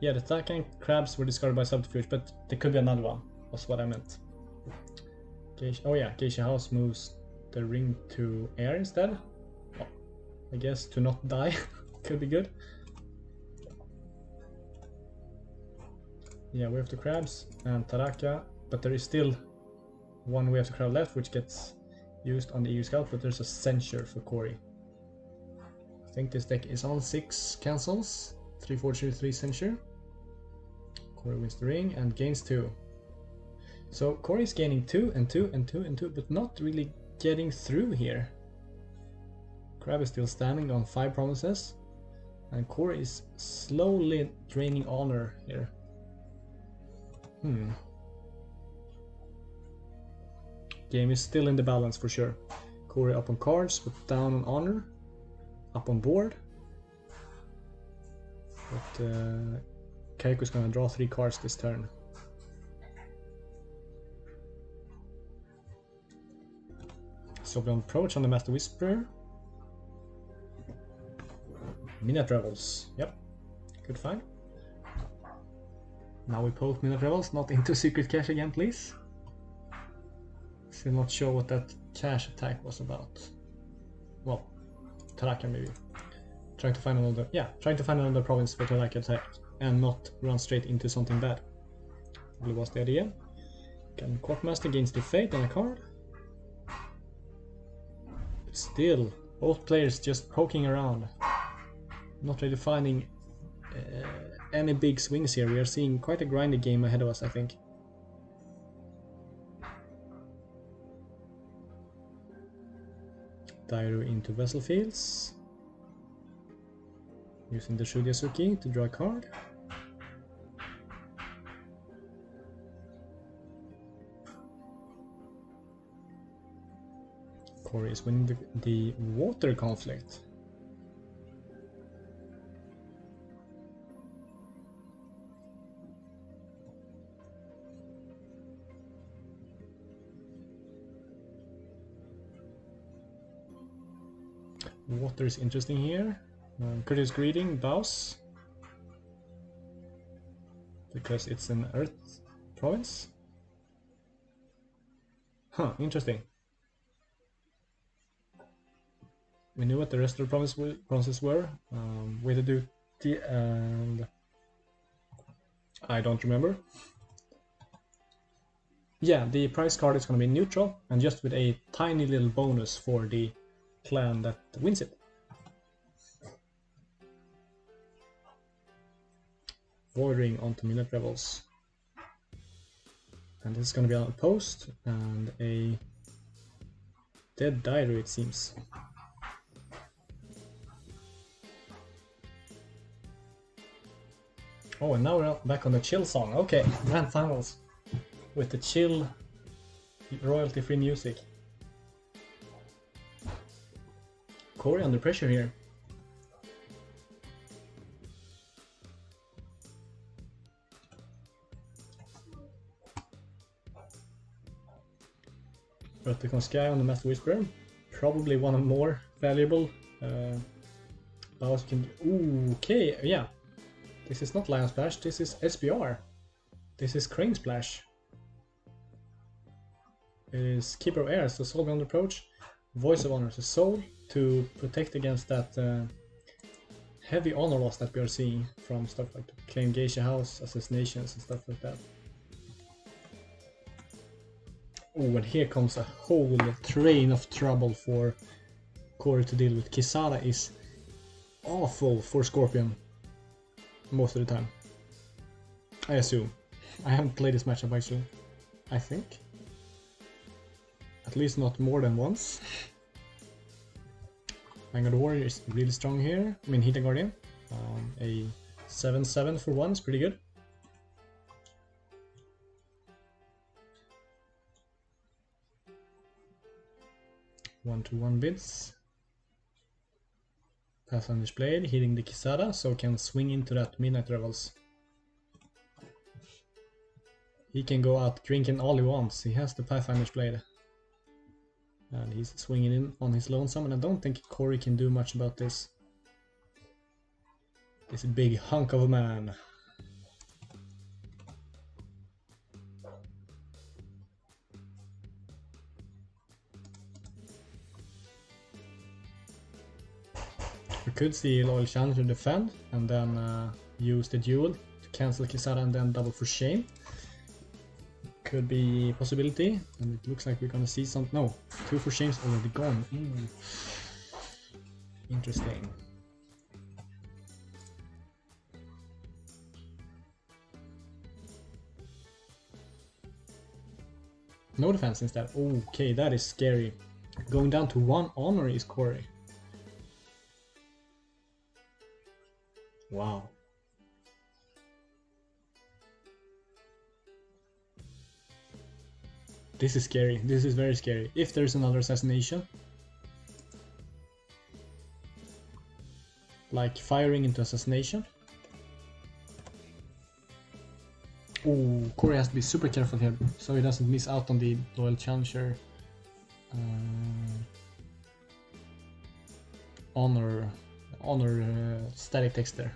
[SPEAKER 1] Yeah, the Taraka and crabs were discarded by Subterfuge, but there could be another one, was what I meant. Oh yeah, Geisha House moves the ring to air instead. Oh, I guess to not die could be good. Yeah, we have the crabs and Taraka, but there is still one Way of the Crab left, which gets used on the EU Scout, but there's a censure for Corey. I think this deck is on 6 cancels, 3 fortune, 3 censure. Corey wins the ring and gains 2. So Corey's gaining 2 and 2 and 2 and 2, but not really getting through here. Crab is still standing on 5 promises. And Corey is slowly draining honor here. Game is still in the balance for sure. Corey up on cards, but down on honor. Up on board. But Keiko is gonna draw 3 cards this turn. So we approach on the Master Whisperer. Midnight Revels, yep, good find. Now we poke Midnight Revels, not into Secret Cache again, please. Still not sure what that cache attack was about. Well, Taraka maybe. Trying to find another province for Taraka attack and not run straight into something bad. Probably was the idea. Can Courtmaster gains the Fate on a card. But still, both players just poking around. Not really finding any big swings here. We are seeing quite a grindy game ahead of us, I think. Dairu into Vessel Fields. Using the Shudyasuki to draw a card. Corey is winning the water conflict. Water is interesting here. Courteous Greeting bows. Because it's an Earth province. Huh, interesting. We knew what the rest of the provinces were. With the duty and... I don't remember. Yeah, the prize card is going to be neutral and just with a tiny little bonus for the clan that wins it. Bordering onto Midnight Revels. And this is going to be on a post and a dead Dairu, it seems. Oh, and now we're back on the chill song. Okay, Grand Finals with the chill, royalty-free music. Corey under pressure here. Vertical Sky on the Master Whisperer. Probably one of the more valuable bows you can do. Ooh, okay, yeah. This is not Lion Splash, this is SBR. This is Crane Splash. It is Keeper of Air, so Soul Beyond Approach. Voice of Honor, so Soul to protect against that heavy honor loss that we are seeing from stuff like Claim Geisha House, Assassinations and stuff like that. Oh, and here comes a whole train of trouble for Corey to deal with. Kisara is awful for Scorpion most of the time. I assume. I haven't played this matchup actually. I think. At least not more than once. Vanguard Warrior is really strong here. I mean, Hidden Guardian. A 7/7 for 1 is pretty good. One-to-one bids. Pathfinder's Blade hitting the Kisada, so can swing into that Midnight Revels. He can go out drinking all he wants. He has the Pathfinder's Blade. And he's swinging in on his lonesome, and I don't think Corey can do much about this. This big hunk of a man. We could see Loyal Challenger defend and then use the duel to cancel Kisara and then double for shame. Could be a possibility, and it looks like we're gonna see some. No, 2 for shame's already gone. Interesting. No defense instead. Okay, that is scary. Going down to 1 honor is Corey. Wow. This is scary. This is very scary. If there's another assassination, like firing into assassination. Oh, Corey has to be super careful here so he doesn't miss out on the loyal challenger honor static text there.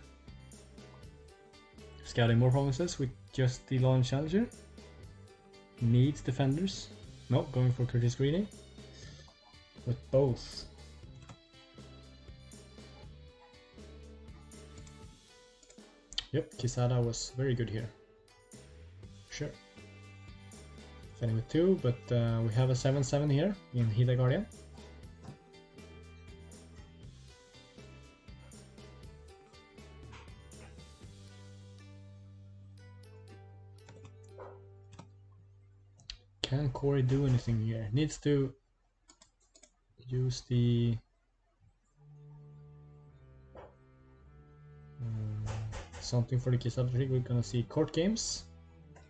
[SPEAKER 1] Scouting more provinces with just the loyal challenger. Needs defenders. No, going for courteous greeting. With both. Yep, Kisada was very good here. Sure. Defending with 2, but we have a 7-7 here in Hida Guardian. Can Corey do anything here? Needs to use the something for the Kisada trick. We're gonna see court games.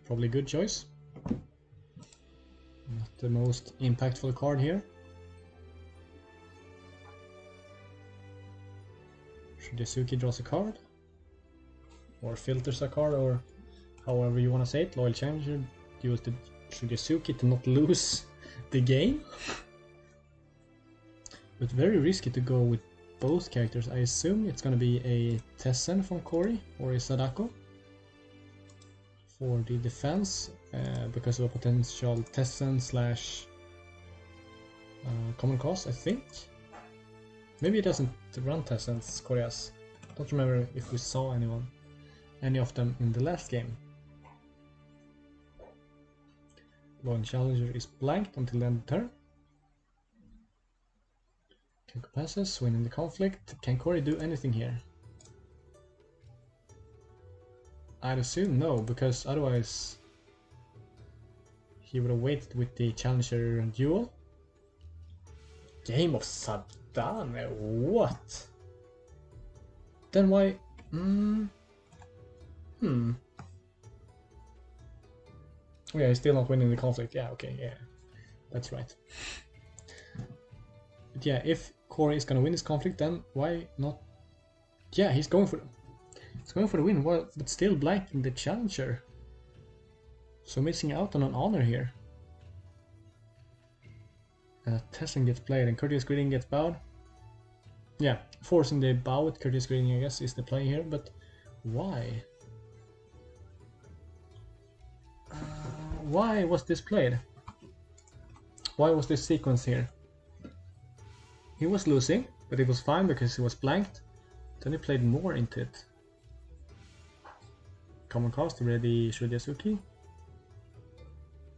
[SPEAKER 1] Probably a good choice. Not the most impactful card here. Shudasuki draws a card. Or filters a card, or however you want to say it. Loyal Challenger used the Shudasuki to not lose the game. But very risky to go with both characters. I assume it's gonna be a Tessen from Corey or a Sadako for the defense because of a potential Tessen slash common cost, I think. Maybe it doesn't run Tessens, Koreas. Don't remember if we saw any of them in the last game. Lone Challenger is blanked until the end of the turn. Kenko passes, winning the conflict. Can Corey do anything here? I'd assume no, because otherwise he would have waited with the Challenger duel. Game of Sadane, what? Then why? Yeah, he's still not winning the conflict. Yeah, okay, yeah, that's right. But yeah, if Corey is gonna win this conflict, then why not? Yeah, he's going for the win. Well, but still blanking the Challenger. So missing out on an honor here. Testing gets played and courteous greeting gets bowed. Yeah, forcing the bow with courteous greeting, I guess, is the play here. But why? Why was this played? Why was this sequence here? He was losing, but it was fine because he was blanked. Then he played more into it. Common cost, ready Shudasuki.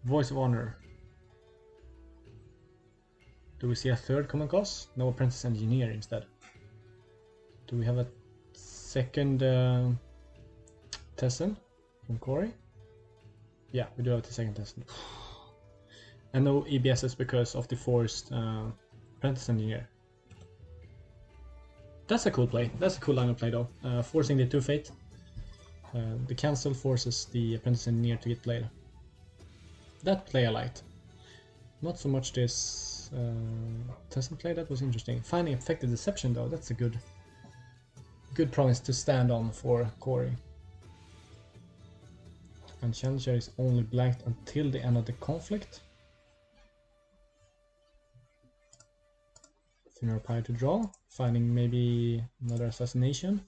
[SPEAKER 1] Voice of Honor. Do we see a third common cost? No, Apprentice Engineer instead. Do we have a second Tessen from Corey? Yeah, we do have the second Tessen. And no EBSs because of the forced Apprentice Engineer. That's a cool play. That's a cool line of play though. Forcing the 2-Fate. The cancel forces the Apprentice Engineer to get played. That play I liked. Not so much this Tessen play, that was interesting. Finding effective deception though, that's a good promise to stand on for Corey. And Challenger is only blanked until the end of the conflict. Funeral Pyre to draw, finding maybe another assassination.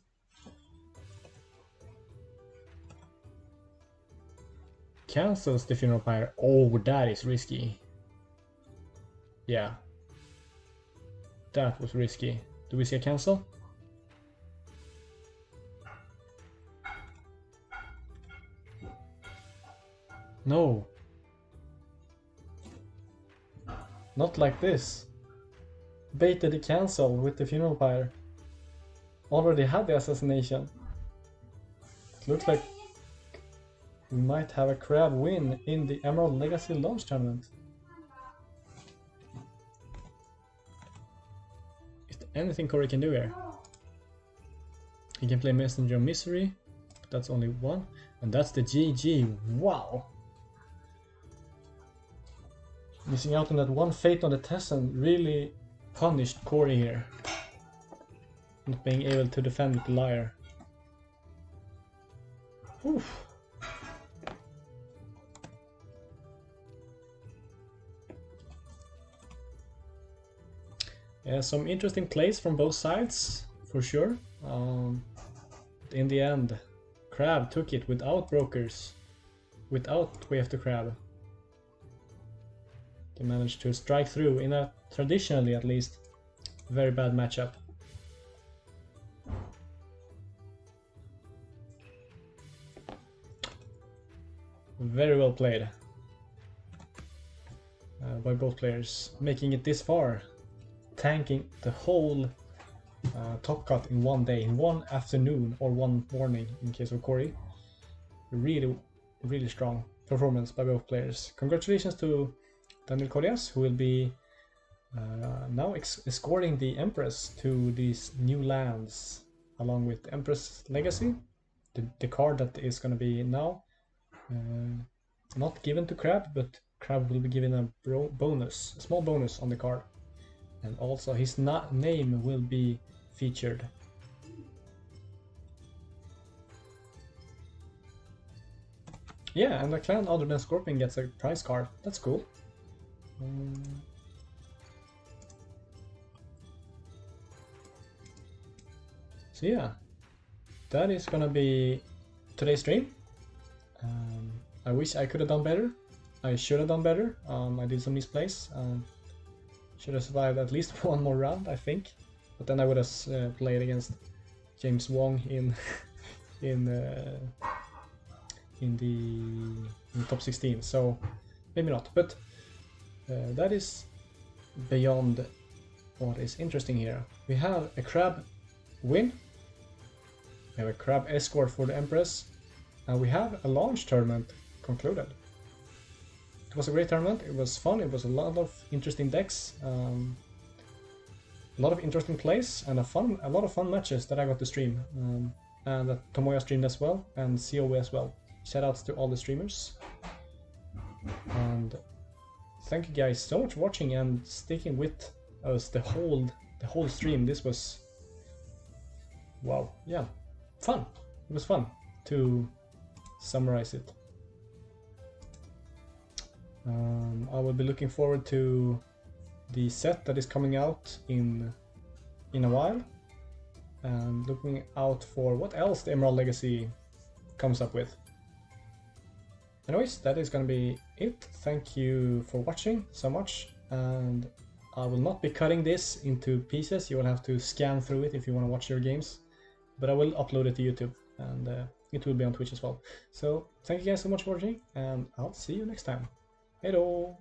[SPEAKER 1] Cancels the Funeral Pyre. Oh, that is risky. Yeah. That was risky. Do we see a cancel? No. Not like this. Baited the cancel with the Funeral Pyre. Already had the assassination. It looks like we might have a crab win in the Emerald Legacy launch tournament. Is there anything Corey can do here? He can play Messenger of Misery, but that's only one. And that's the GG. Wow! Missing out on that one fate on the test and really punished Corey here. Not being able to defend with the Liar. Oof. Yeah, some interesting plays from both sides, for sure. In the end, Crab took it without brokers, without Wave to Crab. They managed to strike through in a, traditionally at least, very bad matchup. Very well played by both players, making it this far, tanking the whole top cut in one day, in one afternoon or one morning in case of Corey. Really, really strong performance by both players. Congratulations to Daniel Correas, who will be now escorting the Empress to these new lands along with Empress Legacy, the card that is going to be now not given to Crab, but Crab will be given a bonus, a small bonus on the card, and also his name will be featured. Yeah, and a clan other than Scorpion gets a prize card. That's cool. So yeah, that is gonna be today's stream. I wish I could have done better. I should have done better. I did some misplays. Should have survived at least one more round, I think. But then I would have played against James Wong in the top 16. So maybe not. But that is beyond what is interesting here. We have a Crab win. We have a Crab escort for the Empress. And we have a launch tournament concluded. It was a great tournament, it was fun, it was a lot of interesting decks, a lot of interesting plays, and a lot of fun matches that I got to stream. And that Tomoya streamed as well, and COE as well. Shoutouts to all the streamers. And thank you guys so much for watching and sticking with us the whole stream. This was, wow, yeah, fun. It was fun to summarize it. I will be looking forward to the set that is coming out in a while, and looking out for what else the Emerald Legacy comes up with. Anyways, that is gonna be it. Thank you for watching so much, and I will not be cutting this into pieces. You will have to scan through it if you want to watch your games, but I will upload it to YouTube, and it will be on Twitch as well. So thank you guys so much for watching, and I'll see you next time. Hello.